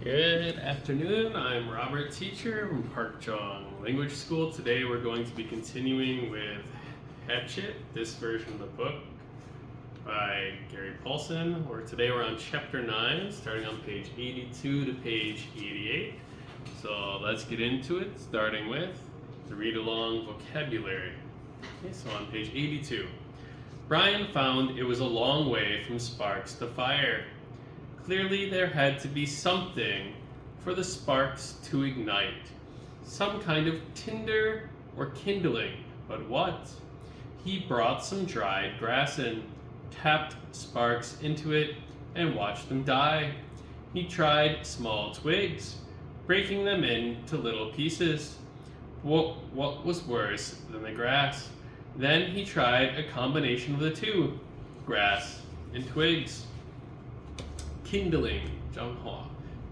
Good afternoon. I'm Robert, teacher from Park Jeong Language School. Today we're going to be continuing with Hatchet, this version of the book by Gary Paulson. Today we're on chapter 9, starting on page 82 to page 88. So let's get into it, starting with the read-along vocabulary. Okay, so on page 82. Brian found it was a long way from sparks to fire. Clearly there had to be something for the sparks to ignite. Some kind of tinder or kindling, but what? He brought some dried grass in, tapped sparks into it, and watched them die. He tried small twigs, breaking them into little pieces. What was worse than the grass? Then he tried a combination of the two, grass and twigs. Kindling, Zhenghua,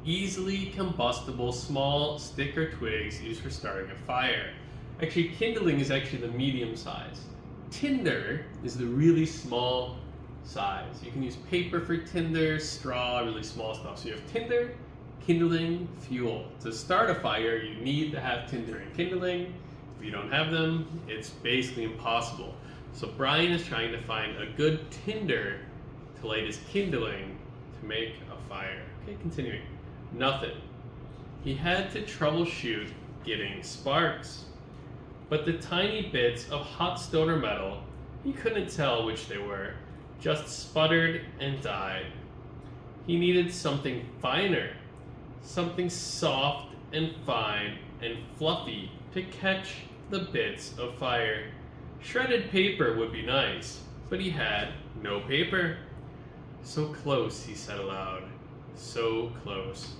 easily combustible small stick or twigs used for starting a fire. Actually, kindling is actually the medium size. Tinder is the really small size. You can use paper for tinder, straw, really small stuff. So you have tinder, kindling, fuel. To start a fire, you need to have tinder and kindling. If you don't have them, it's basically impossible. So Brian is trying to find a good tinder to light his kindling to make a fire. Okay, continuing. Nothing. He had to troubleshoot getting sparks. But the tiny bits of hot stone or metal, he couldn't tell which they were, just sputtered and died. He needed something finer, something soft and fine and fluffy to catch the bits of fire. Shredded paper would be nice, but he had no paper. So close, he said aloud. So close.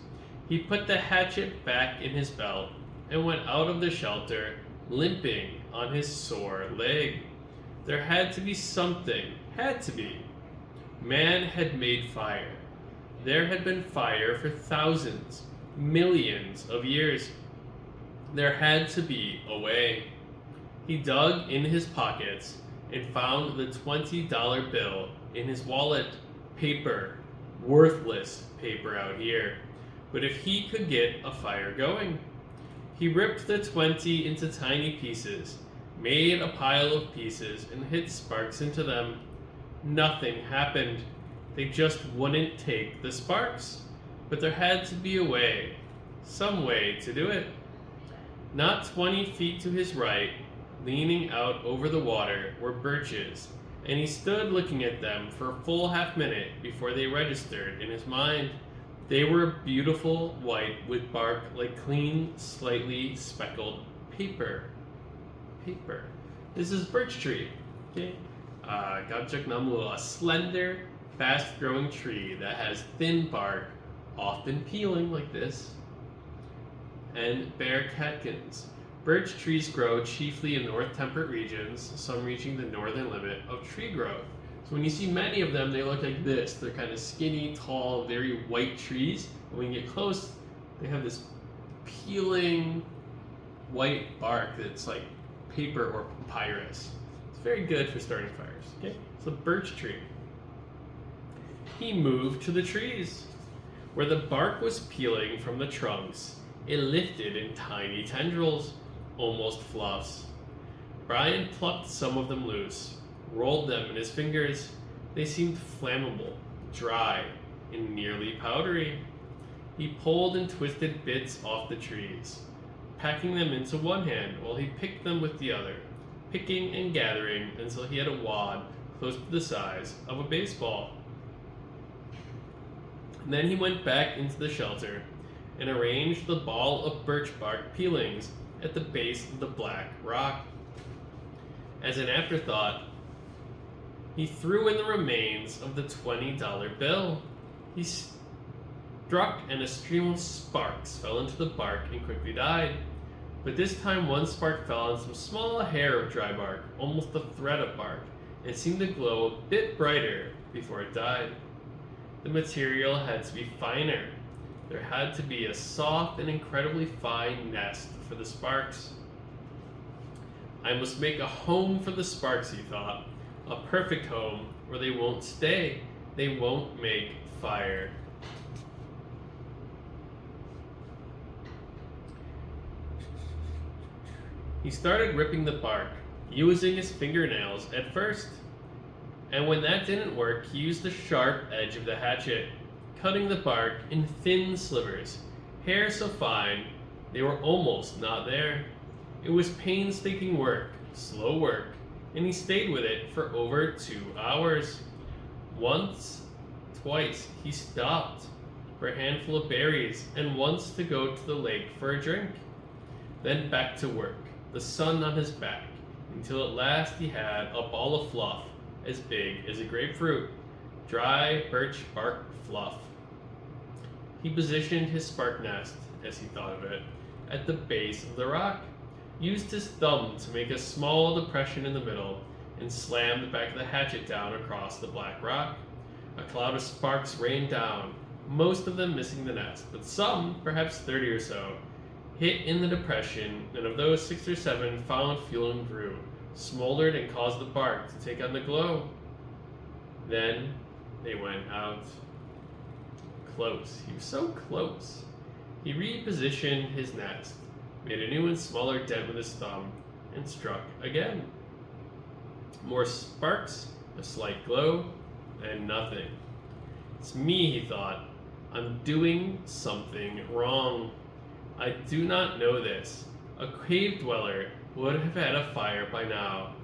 He put the hatchet back in his belt and went out of the shelter, limping on his sore leg. There had to be something. Had to be. Man had made fire. There had been fire for thousands, millions of years. There had to be a way. He dug in his pockets and found the $20 bill in his wallet. Paper, worthless paper out here. But if he could get a fire going, he ripped the 20 into tiny pieces, made a pile of pieces, and hit sparks into them. Nothing happened. They just wouldn't take the sparks. But there had to be a way, some way to do it. Not 20 feet to his right, leaning out over the water, were birches, and he stood looking at them for a full half-minute before they registered in his mind. They were beautiful white with bark like clean, slightly speckled paper. Paper. This is birch tree. Okay. Gajak namu, a slender, fast-growing tree that has thin bark, often peeling like this, and bare catkins. Birch trees grow chiefly in north-temperate regions, some reaching the northern limit of tree growth. So when you see many of them, they look like this. They're kind of skinny, tall, very white trees. But when you get close, they have this peeling white bark that's like paper or papyrus. It's very good for starting fires. Okay, so birch tree. He moved to the trees. Where the bark was peeling from the trunks, it lifted in tiny tendrils, almost fluffs. Brian plucked some of them loose, rolled them in his fingers. They seemed flammable, dry, and nearly powdery. He pulled and twisted bits off the trees, packing them into one hand while he picked them with the other, picking and gathering until he had a wad close to the size of a baseball. And then he went back into the shelter and arranged the ball of birch bark peelings at the base of the black rock. As an afterthought, he threw in the remains of the $20 bill. He struck and a stream of sparks fell into the bark and quickly died. But this time one spark fell on some small hair of dry bark, almost a thread of bark, and seemed to glow a bit brighter before it died. The material had to be finer. There had to be a soft and incredibly fine nest for the sparks. I must make a home for the sparks, he thought. A perfect home where they won't stay. They won't make fire. He started ripping the bark, using his fingernails at first. And when that didn't work, he used the sharp edge of the hatchet, cutting the bark in thin slivers, hair so fine they were almost not there. It was painstaking work, slow work, and he stayed with it for over 2 hours. Once, twice, he stopped for a handful of berries and once to go to the lake for a drink. Then back to work, the sun on his back, until at last he had a ball of fluff as big as a grapefruit, dry birch bark fluff. He positioned his spark nest, as he thought of it, at the base of the rock, used his thumb to make a small depression in the middle, and slammed the back of the hatchet down across the black rock. A cloud of sparks rained down, most of them missing the nest, but some, perhaps 30 or so, hit in the depression, and of those 6 or 7 found fuel and grew, smoldered and caused the bark to take on the glow. Then they went out. Close. He was so close. He repositioned his nest, made a new and smaller dent with his thumb, and struck again. More sparks, a slight glow, and nothing. It's me, he thought. I'm doing something wrong. I do not know this. A cave dweller would have had a fire by now.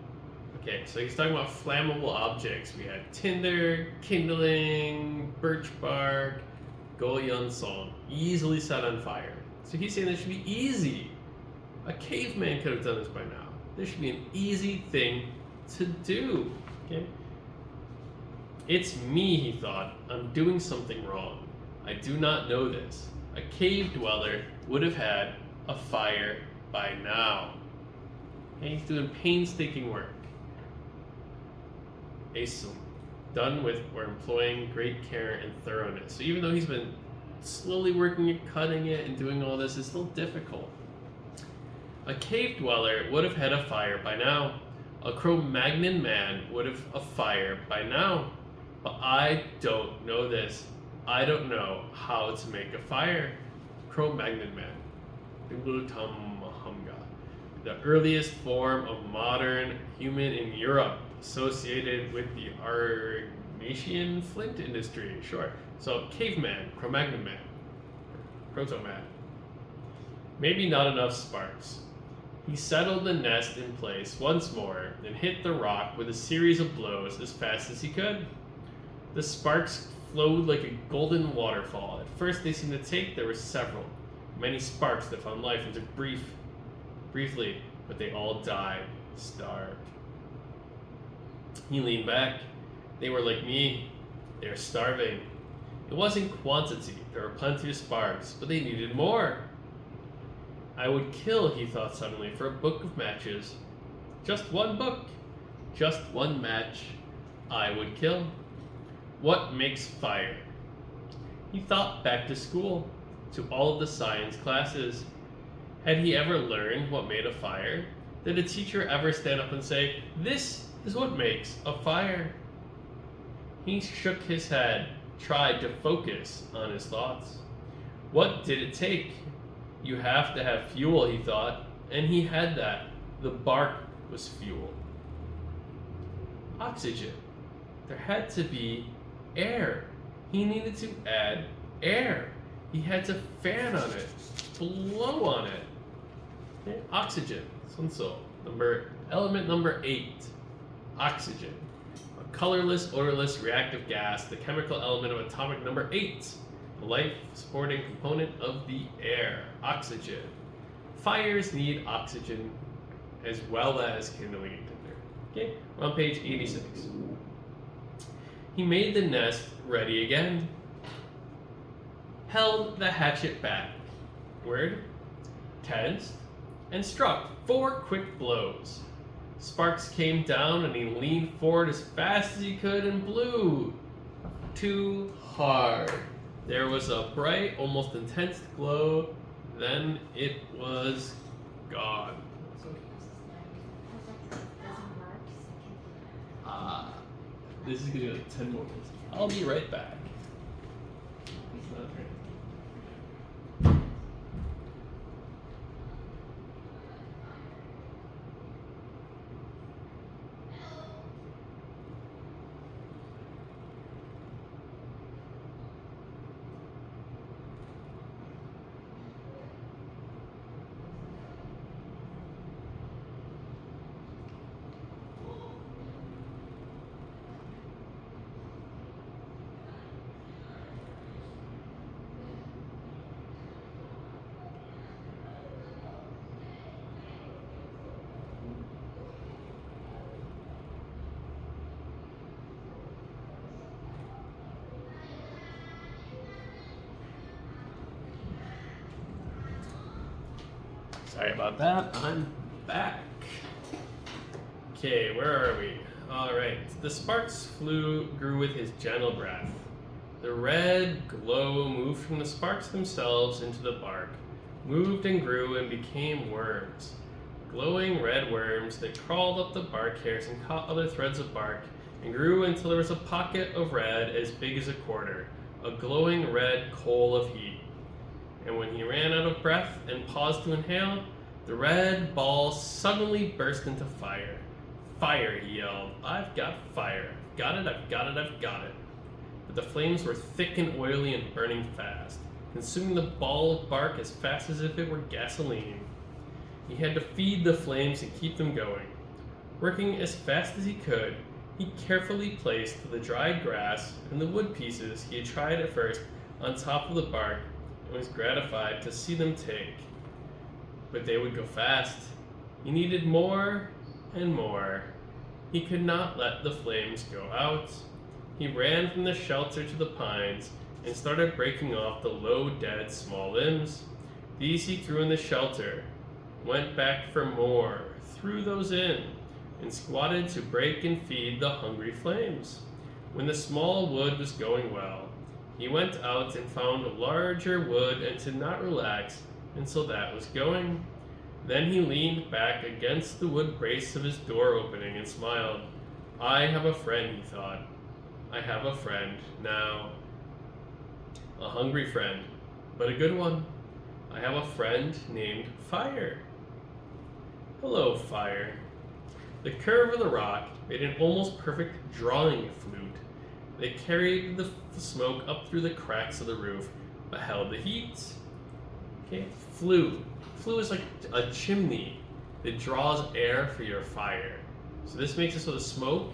Okay, so he's talking about flammable objects. We had tinder, kindling, birch bark, goyun song, easily set on fire. So he's saying this should be easy. A caveman could have done this by now. This should be an easy thing to do. Okay? It's me, he thought. I'm doing something wrong. I do not know this. A cave dweller would have had a fire by now. Okay? He's doing painstaking work. Asum, done with or employing great care and thoroughness. So even though he's been slowly working at cutting it and doing all this, it's still difficult. A cave dweller would have had a fire by now. A Cro-Magnon man would have a fire by now. But I don't know this. I don't know how to make a fire. Cro-Magnon man. The earliest form of modern human in Europe, associated with the Argnasian flint industry. Sure. So caveman, Cro-Magnon man, proto-man. Maybe not enough sparks. He settled the nest in place once more and hit the rock with a series of blows as fast as he could. The sparks flowed like a golden waterfall. At first they seemed to take, there were several. Many sparks that found life and took briefly, but they all died, starved. He leaned back. They were like me. They were starving. It wasn't quantity. There were plenty of sparks, but they needed more. I would kill, he thought suddenly, for a book of matches. Just one book. Just one match. I would kill. What makes fire? He thought back to school, to all of the science classes. Had he ever learned what made a fire? Did a teacher ever stand up and say, "This is what makes a fire"? He shook his head, tried to focus on his thoughts. What did it take? You have to have fuel, he thought, and he had that. The bark was fuel. Oxygen. There had to be air. He needed to add air. He had to fan on it, blow on it. Okay. Oxygen. Sunso. Element number 8. Oxygen. A colorless, odorless, reactive gas, the chemical element of atomic number 8. The life-supporting component of the air. Oxygen. Fires need oxygen as well as kindling and tinder. Okay, we're on page 86. He made the nest ready again. Held the hatchet back. Word. Tensed. And struck 4 quick blows. Sparks came down and he leaned forward as fast as he could and blew. Too hard. There was a bright, almost intense glow. Then it was gone. This is gonna go 10 more minutes. I'll be right back. Sorry about that. I'm back. Okay, where are we? All right. The sparks grew with his gentle breath. The red glow moved from the sparks themselves into the bark, moved and grew and became worms. Glowing red worms that crawled up the bark hairs and caught other threads of bark and grew until there was a pocket of red as big as a quarter, a glowing red coal of heat. And when he ran out of breath and paused to inhale, the red ball suddenly burst into fire. Fire, he yelled. I've got fire. Got it, I've got it, I've got it. But the flames were thick and oily and burning fast, consuming the ball of bark as fast as if it were gasoline. He had to feed the flames and keep them going. Working as fast as he could, he carefully placed the dried grass and the wood pieces he had tried at first on top of the bark and was gratified to see them take. But they would go fast. He needed more and more. He could not let the flames go out. He ran from the shelter to the pines and started breaking off the low, dead, small limbs. These he threw in the shelter, went back for more, threw those in, and squatted to break and feed the hungry flames. When the small wood was going well, he went out and found larger wood and did not relax until that was going. Then he leaned back against the wood brace of his door opening and smiled. I have a friend, he thought. I have a friend now. A hungry friend, but a good one. I have a friend named Fire. Hello, Fire. The curve of the rock made an almost perfect drawing flute. They carried the smoke up through the cracks of the roof, but held the heat. Okay, flue. Flue is like a chimney that draws air for your fire. So this makes it so the smoke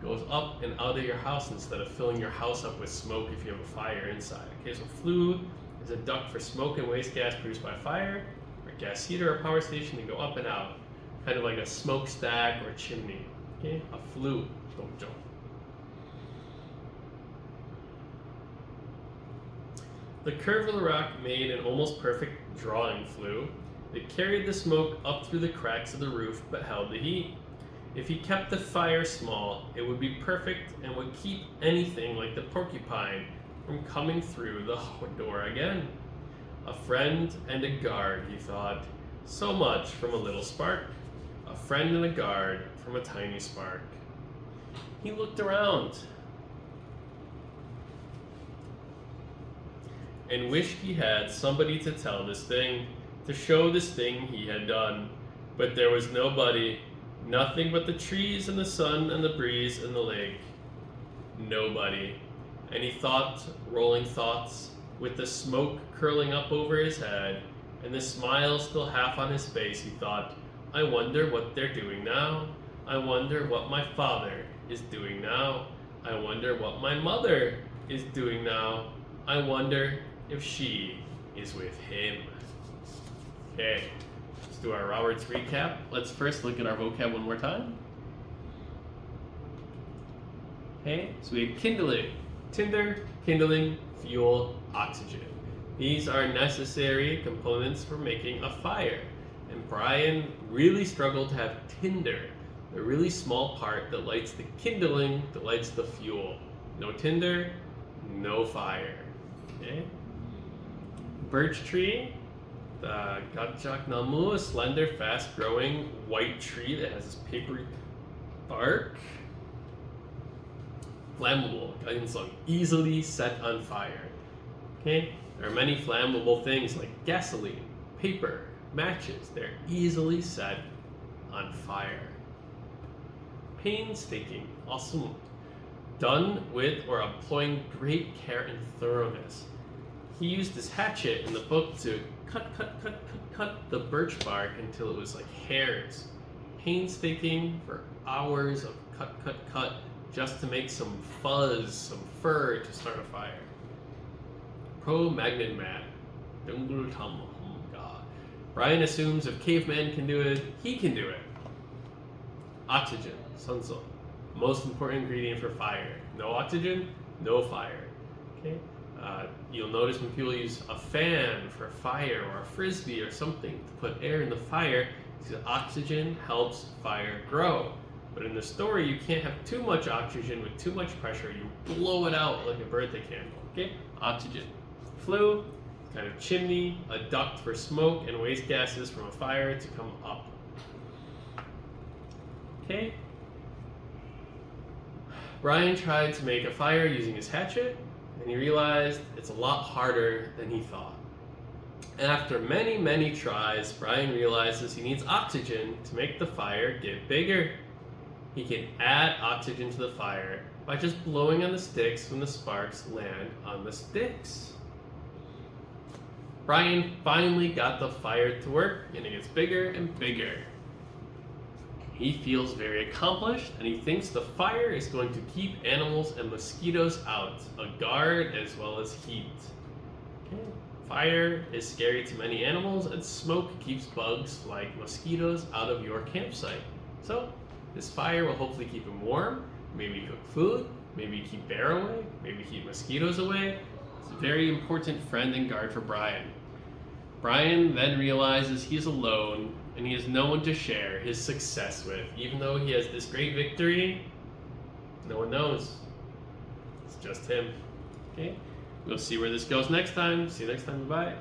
goes up and out of your house instead of filling your house up with smoke if you have a fire inside. Okay, so flue is a duct for smoke and waste gas produced by fire, or a gas heater or power station to go up and out, kind of like a smokestack or a chimney. Okay, a flue. The curve of the rock made an almost perfect drawing flue. It carried the smoke up through the cracks of the roof but held the heat. If he kept the fire small, it would be perfect and would keep anything like the porcupine from coming through the door again. A friend and a guard, he thought. So much from a little spark. A friend and a guard from a tiny spark. He looked around and wished he had somebody to tell this thing, to show this thing he had done. But there was nobody, nothing but the trees and the sun and the breeze and the lake. Nobody. And he thought, rolling thoughts, with the smoke curling up over his head and the smile still half on his face, he thought, I wonder what they're doing now. I wonder what my father is doing now. I wonder what my mother is doing now. I wonder if she is with him. Okay, let's do our Roberts recap. Let's first look at our vocab one more time. Okay, so we have kindling, tinder, kindling, fuel, oxygen. These are necessary components for making a fire. And Brian really struggled to have tinder, the really small part that lights the kindling, that lights the fuel. No tinder, no fire. Okay. Birch tree, the gajak namu, a slender, fast-growing white tree that has this papery bark. Flammable, easily set on fire. Okay, there are many flammable things like gasoline, paper, matches. They're easily set on fire. Painstaking, also done with or employing great care and thoroughness. He used his hatchet in the book to cut the birch bark until it was like hairs. Painstaking for hours of cut, just to make some fuzz, some fur to start a fire. Pro-magnet man. Brian assumes if cavemen can do it, he can do it. Oxygen, sunso. Most important ingredient for fire. No oxygen, no fire. Okay. You'll notice when people use a fan for fire or a frisbee or something to put air in the fire, because oxygen helps fire grow. But in the story, you can't have too much oxygen with too much pressure. You blow it out like a birthday candle. Okay? Oxygen. Flue, kind of chimney, a duct for smoke and waste gases from a fire to come up. Okay? Brian tried to make a fire using his hatchet, and he realized it's a lot harder than he thought. After many, many tries, Brian realizes he needs oxygen to make the fire get bigger. He can add oxygen to the fire by just blowing on the sticks when the sparks land on the sticks. Brian finally got the fire to work, and it gets bigger and bigger. He feels very accomplished, and he thinks the fire is going to keep animals and mosquitoes out, a guard as well as heat. Okay. Fire is scary to many animals, and smoke keeps bugs like mosquitoes out of your campsite. So, this fire will hopefully keep him warm, maybe cook food, maybe keep bear away, maybe keep mosquitoes away. It's a very important friend and guard for Brian. Brian then realizes he's alone and he has no one to share his success with. Even though he has this great victory, no one knows. It's just him. Okay? We'll see where this goes next time. See you next time. Bye-bye.